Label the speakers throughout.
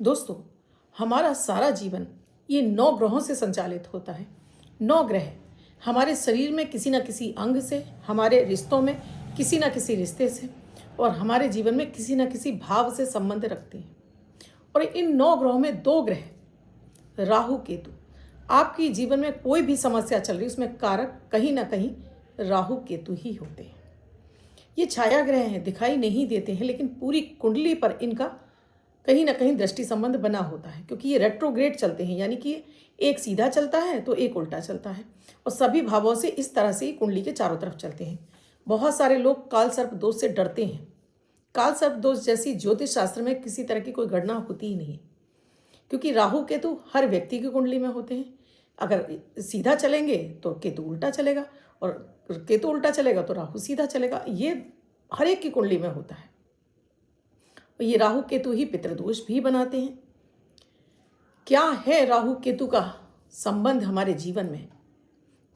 Speaker 1: दोस्तों, हमारा सारा जीवन ये 9 ग्रहों से संचालित होता है। 9 ग्रह हमारे शरीर में किसी न किसी अंग से, हमारे रिश्तों में किसी न किसी रिश्ते से और हमारे जीवन में किसी न किसी भाव से संबंध रखते हैं। और इन 9 ग्रहों में 2 ग्रह, राहु केतु, आपकी जीवन में कोई भी समस्या चल रही है उसमें कारक कहीं ना कहीं राहु केतु ही होते हैं। ये छाया ग्रह हैं, दिखाई नहीं देते हैं, लेकिन पूरी कुंडली पर इनका कहीं ना कहीं दृष्टि संबंध बना होता है, क्योंकि ये रेट्रोग्रेड चलते हैं, यानी कि एक सीधा चलता है तो एक उल्टा चलता है और सभी भावों से इस तरह से कुंडली के चारों तरफ चलते हैं। बहुत सारे लोग काल सर्प दोष से डरते हैं। काल सर्प दोष जैसी ज्योतिष शास्त्र में किसी तरह की कोई गणना होती ही नहीं है, क्योंकि राहु केतु हर व्यक्ति की कुंडली में होते हैं। अगर सीधा चलेंगे तो केतु उल्टा चलेगा और केतु उल्टा चलेगा तो राहु सीधा चलेगा। ये हर एक की कुंडली में होता है। ये राहु केतु ही पितृदोष भी बनाते हैं। क्या है राहु केतु का संबंध हमारे जीवन में,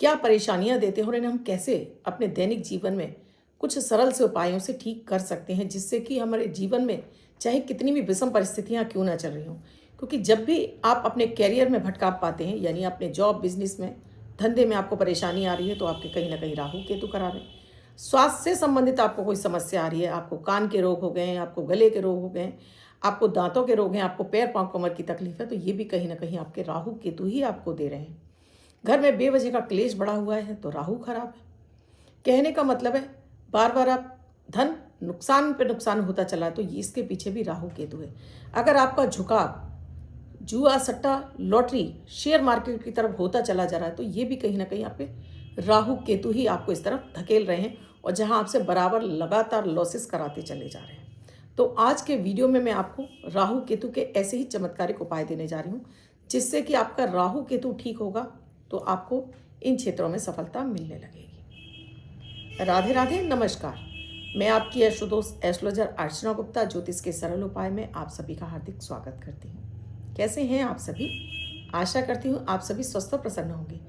Speaker 1: क्या परेशानियां देते हैं और इन्हें हम कैसे अपने दैनिक जीवन में कुछ सरल से उपायों से ठीक कर सकते हैं, जिससे कि हमारे जीवन में चाहे कितनी भी विषम परिस्थितियां क्यों ना चल रही हों। क्योंकि जब भी आप अपने कैरियर में भटकाव पाते हैं, यानी अपने जॉब, बिजनेस में, धंधे में आपको परेशानी आ रही है, तो आपके कहीं ना कहीं राहु केतु करा रहे हैं। स्वास्थ्य से संबंधित आपको कोई समस्या आ रही है, आपको कान के रोग हो गए हैं, आपको गले के रोग हो गए हैं, आपको दांतों के रोग हैं, आपको पैर पांव कमर की तकलीफ है, तो ये भी कहीं ना कहीं आपके राहु केतु ही आपको दे रहे हैं। घर में बेवजह का क्लेश बढ़ा हुआ है तो राहु खराब है। कहने का मतलब है बार बार आप धन नुकसान पे नुकसान होता चला है, तो ये इसके पीछे भी राहु केतु है। अगर आपका झुकाव जुआ, सट्टा, लॉटरी, शेयर मार्केट की तरफ होता चला जा रहा है, तो ये भी कहीं ना कहीं आपके राहु केतु ही आपको इस तरफ धकेल रहे हैं और जहां आपसे बराबर लगातार लॉसेस कराते चले जा रहे हैं। तो आज के वीडियो में मैं आपको राहु केतु के ऐसे ही चमत्कारिक उपाय देने जा रही हूँ, जिससे कि आपका राहु केतु ठीक होगा तो आपको इन क्षेत्रों में सफलता मिलने लगेगी। राधे राधे, नमस्कार। मैं आपकी एस्ट्रोदोस्त एस्ट्रोलॉजर अर्चना गुप्ता ज्योतिष के सरल उपाय में आप सभी का हार्दिक स्वागत करती हूँ। कैसे हैं आप सभी? आशा करती हूँ आप सभी स्वस्थ और प्रसन्न होंगे।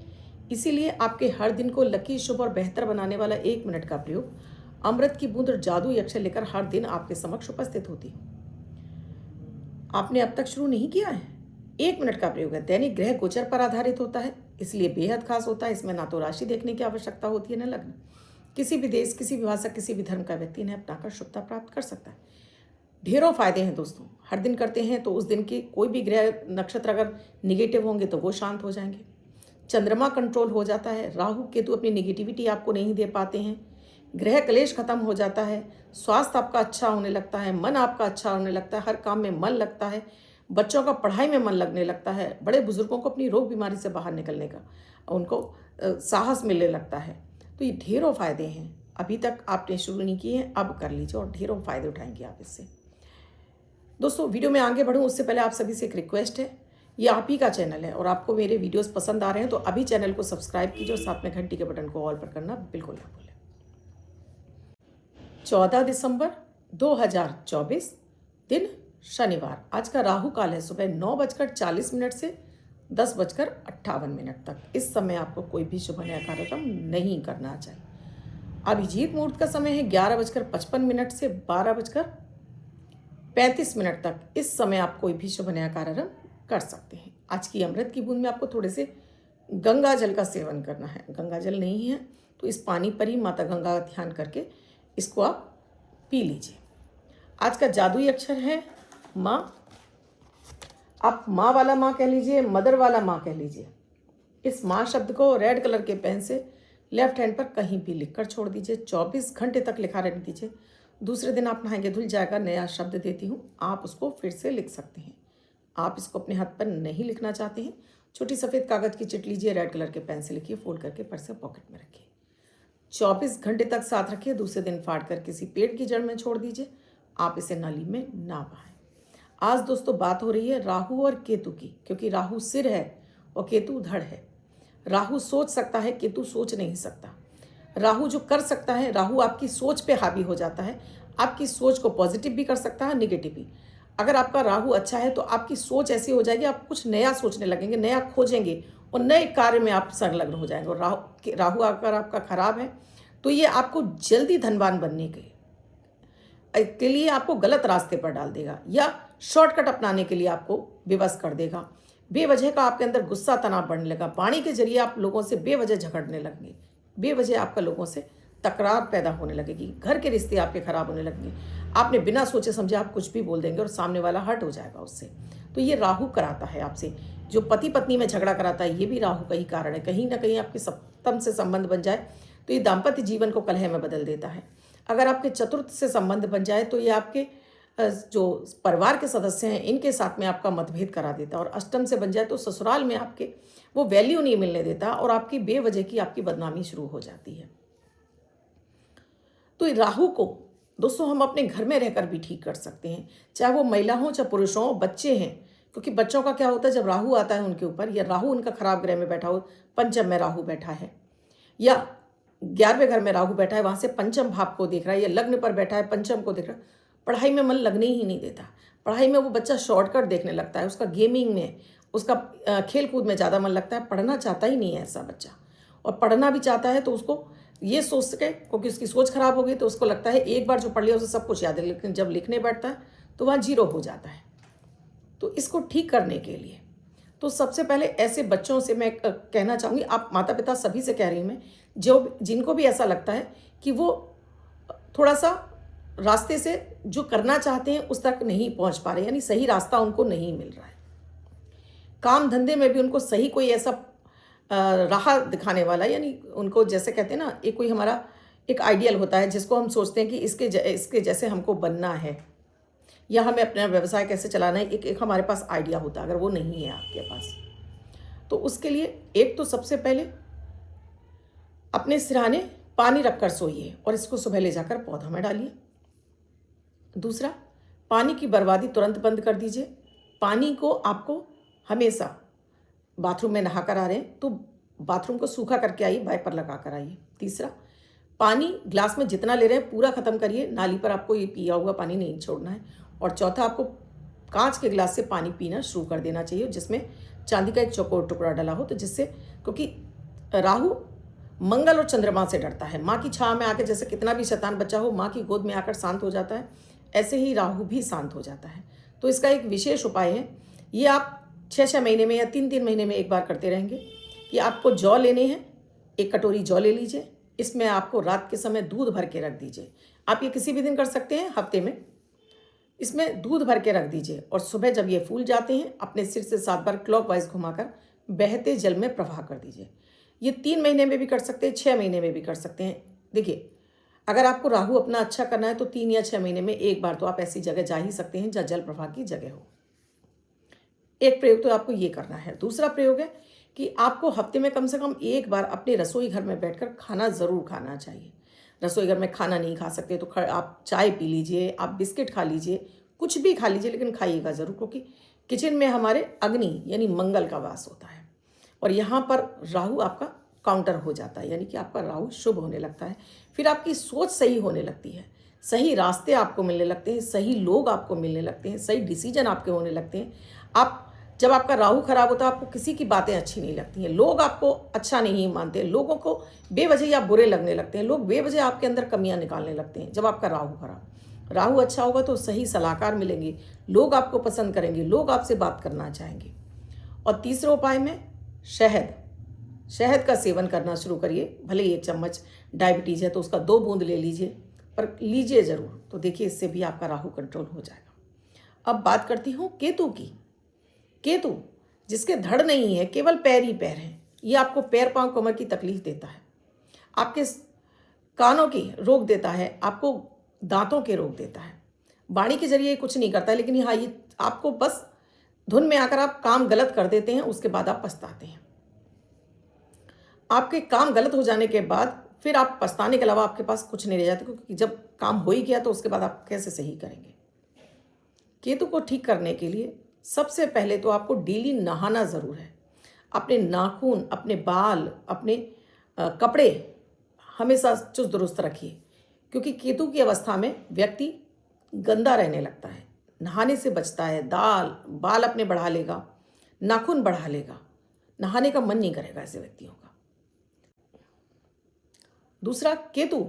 Speaker 1: इसीलिए आपके हर दिन को लकी, शुभ और बेहतर बनाने वाला 1 मिनट का प्रयोग, अमृत की बूंद और जादुई अक्षर लेकर हर दिन आपके समक्ष उपस्थित होती हूँ। आपने अब तक शुरू नहीं किया है? 1 मिनट का प्रयोग है, दैनिक ग्रह गोचर पर आधारित होता है, इसलिए बेहद खास होता है। इसमें ना तो राशि देखने की आवश्यकता होती है, न लग्न। किसी भी देश, किसी भी भाषा, किसी भी धर्म का व्यक्ति इन्हें अपनाकर शुभता प्राप्त कर सकता है। ढेरों फायदे हैं दोस्तों। हर दिन करते हैं तो उस दिन की कोई भी ग्रह नक्षत्र अगर निगेटिव होंगे तो वो शांत हो जाएंगे। चंद्रमा कंट्रोल हो जाता है। राहु केतु अपनी निगेटिविटी आपको नहीं दे पाते हैं। ग्रह क्लेश खत्म हो जाता है। स्वास्थ्य आपका अच्छा होने लगता है। मन आपका अच्छा होने लगता है। हर काम में मन लगता है। बच्चों का पढ़ाई में मन लगने लगता है। बड़े बुजुर्गों को अपनी रोग बीमारी से बाहर निकलने का उनको साहस मिलने लगता है। तो ये ढेरों फायदे हैं। अभी तक आपने शुरू नहीं किए हैं, अब कर लीजिए और ढेरों फायदे उठाएंगे आप इससे। दोस्तों, वीडियो में आगे बढ़ूं उससे पहले आप सभी से एक रिक्वेस्ट है, ये आप ही का चैनल है और आपको मेरे वीडियोस पसंद आ रहे हैं तो अभी चैनल को सब्सक्राइब कीजिए और साथ में घंटी के बटन को ऑल पर करना बिल्कुल ना भूलें। 14 दिसंबर 2024, दिन शनिवार। आज का राहु काल है सुबह 9:40 से 10:58 तक। इस समय आपको कोई भी शुभ नया कार्यक्रम नहीं करना चाहिए। अभिजीत मुहूर्त का समय है 11:55 से 12:35 तक। इस समय आप कोई भी शुभ नया कार्यक्रम कर सकते हैं। आज की अमृत की बूंद में आपको थोड़े से गंगा जल का सेवन करना है। गंगा जल नहीं है तो इस पानी पर ही माता गंगा का ध्यान करके इसको आप पी लीजिए। आज का जादुई अक्षर है माँ। आप माँ वाला माँ कह लीजिए, मदर वाला माँ कह लीजिए। इस माँ शब्द को रेड कलर के पेन से लेफ्ट हैंड पर कहीं भी लिखकर छोड़ दीजिए। 24 घंटे तक लिखा रहने दीजिए। दूसरे दिन आप नहाएंगे धुल जाएगा। नया शब्द देती हूँ, आप उसको फिर से लिख सकते हैं। आप इसको अपने हाथ पर नहीं लिखना चाहते हैं, छोटी सफ़ेद कागज़ की चिट लीजिए, रेड कलर के पेन से लिखिए, फोल्ड करके पर्स से पॉकेट में रखिए। 24 घंटे तक साथ रखिए। दूसरे दिन फाड़ कर किसी पेड़ की जड़ में छोड़ दीजिए। आप इसे नाली में ना बहाएं। आज दोस्तों बात हो रही है राहु और केतु की, क्योंकि राहु सिर है और केतु धड़ है। राहु सोच सकता है, केतु सोच नहीं सकता। राहु जो कर सकता है, राहु आपकी सोच पे हावी हो जाता है। आपकी सोच को पॉजिटिव भी कर सकता है, नेगेटिव भी। अगर आपका राहु अच्छा है तो आपकी सोच ऐसी हो जाएगी, आप कुछ नया सोचने लगेंगे, नया खोजेंगे और नए कार्य में आप संलग्न हो जाएंगे। और राहु अगर आपका खराब है तो ये आपको जल्दी धनवान बनने के लिए आपको गलत रास्ते पर डाल देगा या शॉर्टकट अपनाने के लिए आपको विवश कर देगा। बेवजह का आपके अंदर गुस्सा तनाव बढ़ने लगा, वाणी के जरिए आप लोगों से बेवजह झगड़ने लगेंगे, बेवजह आपका लोगों से तकरार पैदा होने लगेगी, घर के रिश्ते आपके खराब होने लगेंगे। आपने बिना सोचे समझे आप कुछ भी बोल देंगे और सामने वाला हर्ट हो जाएगा उससे। तो ये राहु कराता है आपसे, जो पति पत्नी में झगड़ा कराता है, ये भी राहु का ही कारण है। कहीं ना कहीं आपके सप्तम से संबंध बन जाए तो ये दाम्पत्य जीवन को कलह में बदल देता है। अगर आपके चतुर्थ से संबंध बन जाए तो ये आपके जो परिवार के सदस्य हैं इनके साथ में आपका मतभेद करा देता है। और अष्टम से बन जाए तो ससुराल में आपके वो वैल्यू नहीं मिलने देता और आपकी बेवजह की आपकी बदनामी शुरू हो जाती है। तो राहु को दोस्तों हम अपने घर में रहकर भी ठीक कर सकते हैं, चाहे वो महिला हो चाहे पुरुष हो, बच्चे हैं। क्योंकि बच्चों का क्या होता है, जब राहु आता है उनके ऊपर, या राहु उनका खराब ग्रह में बैठा हो, पंचम में राहु बैठा है या 11वें घर में राहु बैठा है, वहाँ से पंचम भाव को देख रहा है, या लग्न पर बैठा है पंचम को देख रहा है, पढ़ाई में मन लगने ही नहीं देता। पढ़ाई में वो बच्चा शॉर्टकट देखने लगता है, उसका गेमिंग में, उसका खेल कूद में ज़्यादा मन लगता है, पढ़ना चाहता ही नहीं है ऐसा बच्चा। और पढ़ना भी चाहता है तो उसको ये सोच सके, क्योंकि उसकी सोच खराब हो गई तो उसको लगता है एक बार जो पढ़ लिया उसे सब कुछ याद है, लेकिन जब लिखने बैठता है तो वहाँ जीरो हो जाता है। तो इसको ठीक करने के लिए तो सबसे पहले ऐसे बच्चों से मैं कहना चाहूँगी, आप माता पिता सभी से कह रही हूँ मैं, जो जिनको भी ऐसा लगता है कि वो थोड़ा सा रास्ते से जो करना चाहते हैं उस तक नहीं पहुँच पा रहे, यानी सही रास्ता उनको नहीं मिल रहा है, काम धंधे में भी उनको सही कोई ऐसा राह दिखाने वाला, यानी उनको जैसे कहते हैं ना, एक कोई हमारा एक आइडियल होता है जिसको हम सोचते हैं कि इसके जैसे हमको बनना है या हमें अपना व्यवसाय कैसे चलाना है, एक हमारे पास आइडिया होता है। अगर वो नहीं है आपके पास तो उसके लिए एक तो सबसे पहले अपने सिरहाने पानी रखकर सोइए और इसको सुबह ले जाकर पौधा में डालिए। दूसरा, पानी की बर्बादी तुरंत बंद कर दीजिए। पानी को आपको हमेशा, बाथरूम में नहा कर आ रहे हैं तो बाथरूम को सूखा करके आइए, वाइपर लगा कर आइए। तीसरा, पानी ग्लास में जितना ले रहे हैं पूरा ख़त्म करिए, नाली पर आपको ये पिया हुआ पानी नहीं छोड़ना है। और चौथा, आपको कांच के गिलास से पानी पीना शुरू कर देना चाहिए जिसमें चांदी का एक चौकोर टुकड़ा डला हो, तो जिससे, क्योंकि राहु मंगल और चंद्रमा से डरता है। माँ की छाँव में आकर जैसे कितना भी शैतान बच्चा हो माँ की गोद में आकर शांत हो जाता है, ऐसे ही राहु भी शांत हो जाता है। तो इसका एक विशेष उपाय है, ये आप 6-6 महीने में या 3-3 महीने में एक बार करते रहेंगे, कि आपको जौ लेने हैं, एक कटोरी जौ ले लीजिए, इसमें आपको रात के समय दूध भर के रख दीजिए। आप ये किसी भी दिन कर सकते हैं हफ्ते में, इसमें दूध भर के रख दीजिए और सुबह जब ये फूल जाते हैं अपने सिर से 7 बार क्लॉकवाइज घुमाकर बहते जल में प्रवाह कर दीजिए। ये 3 महीने में भी कर सकते हैं, 6 महीने में भी कर सकते हैं। देखिए, अगर आपको राहु अपना अच्छा करना है तो 3 या 6 महीने में एक बार तो आप ऐसी जगह जा ही सकते हैं जहाँ जल प्रवाह की जगह हो। एक प्रयोग तो आपको ये करना है। दूसरा प्रयोग है कि आपको हफ्ते में कम से कम एक बार अपने रसोई घर में बैठकर खाना ज़रूर खाना चाहिए। रसोई घर में खाना नहीं खा सकते तो आप चाय पी लीजिए, आप बिस्किट खा लीजिए, कुछ भी खा लीजिए, लेकिन खाइएगा ज़रूर, क्योंकि किचन में हमारे अग्नि यानी मंगल का वास होता है और यहाँ पर राहु आपका काउंटर हो जाता है, यानी कि आपका राहु शुभ होने लगता है। फिर आपकी सोच सही होने लगती है, सही रास्ते आपको मिलने लगते हैं, सही लोग आपको मिलने लगते हैं, सही डिसीजन आपके होने लगते हैं। आप जब आपका राहु खराब होता है आपको किसी की बातें अच्छी नहीं लगती हैं, लोग आपको अच्छा नहीं मानते, लोगों को बेवजह आप बुरे लगने लगते हैं, लोग बेवजह आपके अंदर कमियां निकालने लगते हैं। जब आपका राहु खराब, राहु अच्छा होगा तो सही सलाहकार मिलेंगे, लोग आपको पसंद करेंगे, लोग आपसे बात करना चाहेंगे। और तीसरे उपाय में शहद का सेवन करना शुरू करिए। भले ही 1 चम्मच डायबिटीज़ है तो उसका 2 बूंद ले लीजिए, पर लीजिए ज़रूर, तो देखिए इससे भी आपका राहु कंट्रोल हो जाएगा। अब बात करती हूँ केतु की। केतु जिसके धड़ नहीं है, केवल पैर ही पैर हैं, ये आपको पैर पांव कमर की तकलीफ देता है, आपके कानों की रोक देता है, आपको दांतों के रोक देता है, वाणी के जरिए कुछ नहीं करता है, लेकिन हाँ ये आपको बस धुन में आकर आप काम गलत कर देते हैं, उसके बाद आप पछताते हैं। आपके काम गलत हो जाने के बाद फिर आप पछताने के अलावा आपके पास कुछ नहीं रह जाता, क्योंकि जब काम हो ही गया तो उसके बाद आप कैसे सही करेंगे। केतु को ठीक करने के लिए सबसे पहले तो आपको डेली नहाना ज़रूर है। अपने नाखून, अपने बाल, अपने कपड़े हमेशा चुस्त दुरुस्त रखिए, क्योंकि केतु की अवस्था में व्यक्ति गंदा रहने लगता है, नहाने से बचता है, बाल अपने बढ़ा लेगा, नाखून बढ़ा लेगा, नहाने का मन नहीं करेगा ऐसे व्यक्तियों का। दूसरा, केतु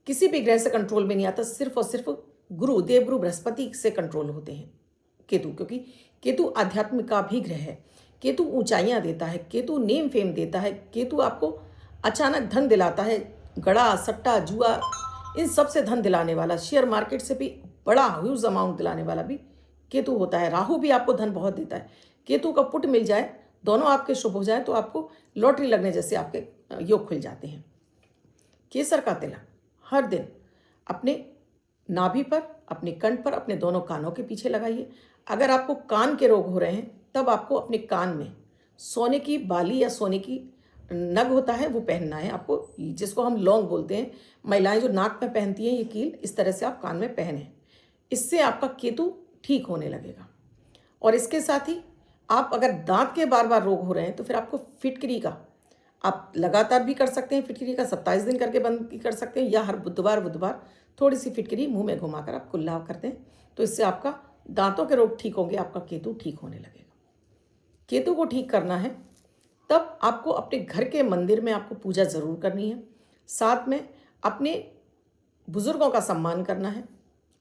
Speaker 1: किसी भी ग्रह से कंट्रोल में नहीं आता, सिर्फ और सिर्फ गुरु, देवगुरु बृहस्पति से कंट्रोल होते हैं। केतु, क्योंकि केतु आध्यात्म का भी ग्रह है। केतु ऊंचाइयां देता है, केतु नेम फेम देता है, केतु आपको अचानक धन दिलाता है। गड़ा, सट्टा, जुआ, इन सब से धन दिलाने वाला, शेयर मार्केट से भी बड़ा ह्यूज अमाउंट दिलाने वाला भी केतु होता है। राहु भी आपको धन बहुत देता है। केतु का पुट मिल जाए, दोनों आपके शुभ हो जाए तो आपको लॉटरी लगने जैसे आपके योग खुल जाते हैं। केसर का तिलक हर दिन अपने नाभि पर, अपने कंठ पर, अपने दोनों कानों के पीछे लगाइए। अगर आपको कान के रोग हो रहे हैं तब आपको अपने कान में सोने की बाली या सोने की नग होता है वो पहनना है आपको, जिसको हम लौंग बोलते हैं। महिलाएं जो नाक में पहनती हैं ये कील, इस तरह से आप कान में पहने। इससे आपका केतु ठीक होने लगेगा। और इसके साथ ही आप अगर दांत के बार बार रोग हो रहे हैं तो फिर आपको फिटकरी का आप लगातार भी कर सकते हैं। फिटकरी का 27 दिन करके बंद भी कर सकते हैं, या हर बुधवार थोड़ी सी फिटकरी मुंह में घुमाकर आप कुल्ला करते हैं तो इससे आपका दांतों के रोग ठीक होंगे, आपका केतु ठीक होने लगेगा। केतु को ठीक करना है तब आपको अपने घर के मंदिर में आपको पूजा ज़रूर करनी है। साथ में अपने बुज़ुर्गों का सम्मान करना है।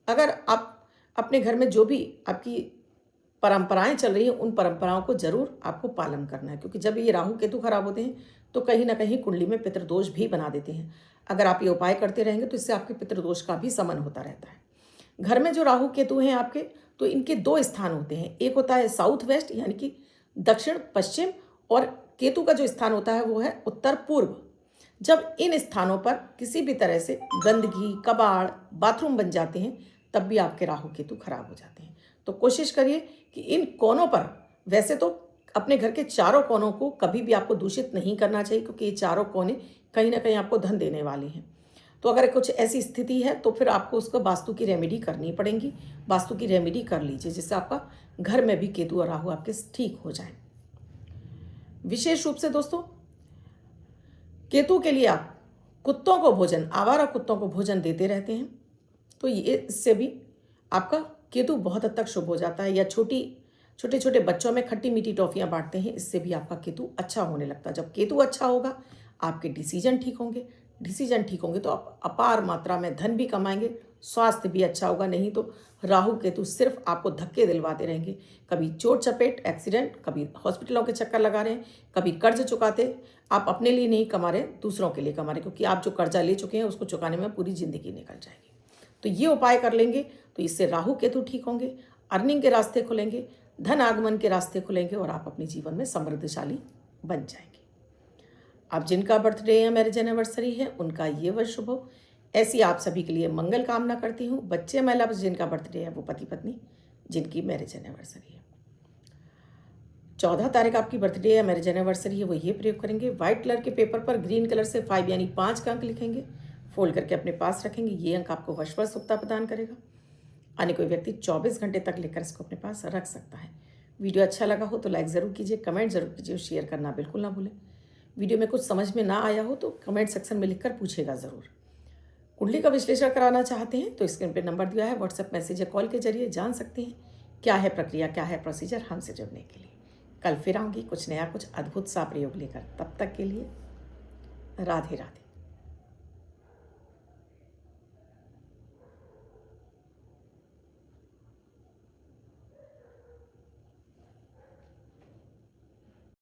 Speaker 1: अगर आप अपने घर में जो भी आपकी परंपराएं चल रही हैं उन परंपराओं को ज़रूर आपको पालन करना है, क्योंकि जब ये राहु केतु खराब होते हैं तो कहीं ना कहीं कुंडली में पितृदोष भी बना देते हैं। अगर आप ये उपाय करते रहेंगे तो इससे आपके पितृदोष का भी शमन होता रहता है। घर में जो राहु केतु हैं आपके, तो इनके 2 स्थान होते हैं। एक होता है साउथ वेस्ट यानी कि दक्षिण पश्चिम, और केतु का जो स्थान होता है वो है उत्तर पूर्व। जब इन स्थानों पर किसी भी तरह से गंदगी, कबाड़, बाथरूम बन जाते हैं तब भी आपके राहु केतु खराब हो जाते हैं। तो कोशिश करिए कि इन कोनों पर, वैसे तो अपने घर के चारों कोनों को कभी भी आपको दूषित नहीं करना चाहिए, क्योंकि ये चारों कोने कहीं ना कहीं आपको धन देने वाले हैं। तो अगर कुछ ऐसी स्थिति है तो फिर आपको उसको वास्तु की रेमेडी करनी पड़ेगी। वास्तु की रेमेडी कर लीजिए जिससे आपका घर में भी केतु और राहु आपके ठीक हो जाए। विशेष रूप से दोस्तों, केतु के लिए आप कुत्तों को भोजन, आवारा कुत्तों को भोजन देते रहते हैं तो ये इससे भी आपका केतु बहुत हद तक शुभ हो जाता है। या छोटे छोटे बच्चों में खट्टी मीठी टॉफियां बांटते हैं, इससे भी आपका केतु अच्छा होने लगता है। जब केतु अच्छा होगा आपके डिसीजन ठीक होंगे, डिसीजन ठीक होंगे तो आप अपार मात्रा में धन भी कमाएंगे, स्वास्थ्य भी अच्छा होगा। नहीं तो राहु केतु सिर्फ आपको धक्के दिलवाते रहेंगे, कभी चोट चपेट, एक्सीडेंट, कभी हॉस्पिटलों के चक्कर लगा रहे हैं, कभी कर्ज चुकाते। आप अपने लिए नहीं कमा रहे, दूसरों के लिए कमा रहे, क्योंकि आप जो कर्जा ले चुके हैं उसको चुकाने में पूरी जिंदगी निकल जाएगी। तो ये उपाय कर लेंगे तो इससे राहु केतु ठीक होंगे, अर्निंग के रास्ते खुलेंगे, धन आगमन के रास्ते खुलेंगे और आप अपने जीवन में समृद्धशाली बन जाएंगे। आप जिनका बर्थडे या मैरिज एनिवर्सरी है उनका ये वर्ष शुभ हो, ऐसी आप सभी के लिए मंगल कामना करती हूँ। बच्चे महिला जिनका बर्थडे है वो पति पत्नी जिनकी मैरिज एनिवर्सरी है। 14 तारीख आपकी बर्थडे या मैरिज एनिवर्सरी है वो ये प्रयोग करेंगे। व्हाइट कलर के पेपर पर ग्रीन कलर से 5 यानी 5 का अंक लिखेंगे, फोल्ड करके अपने पास रखेंगे। ये अंक आपको वर्षभर शुभता प्रदान करेगा। अन्य कोई व्यक्ति 24 घंटे तक लेकर इसको अपने पास रख सकता है। वीडियो अच्छा लगा हो तो लाइक ज़रूर कीजिए, कमेंट जरूर कीजिए और शेयर करना बिल्कुल ना भूलें। वीडियो में कुछ समझ में ना आया हो तो कमेंट सेक्शन में लिखकर पूछेगा ज़रूर। कुंडली का विश्लेषण कराना चाहते हैं तो स्क्रीन पर नंबर दिया है, व्हाट्सएप मैसेज या कॉल के जरिए जान सकते हैं क्या है प्रक्रिया, क्या है प्रोसीजर हमसे जुड़ने के लिए। कल फिर आऊँगी कुछ नया, कुछ अद्भुत सा प्रयोग लेकर। तब तक के लिए राधे राधे।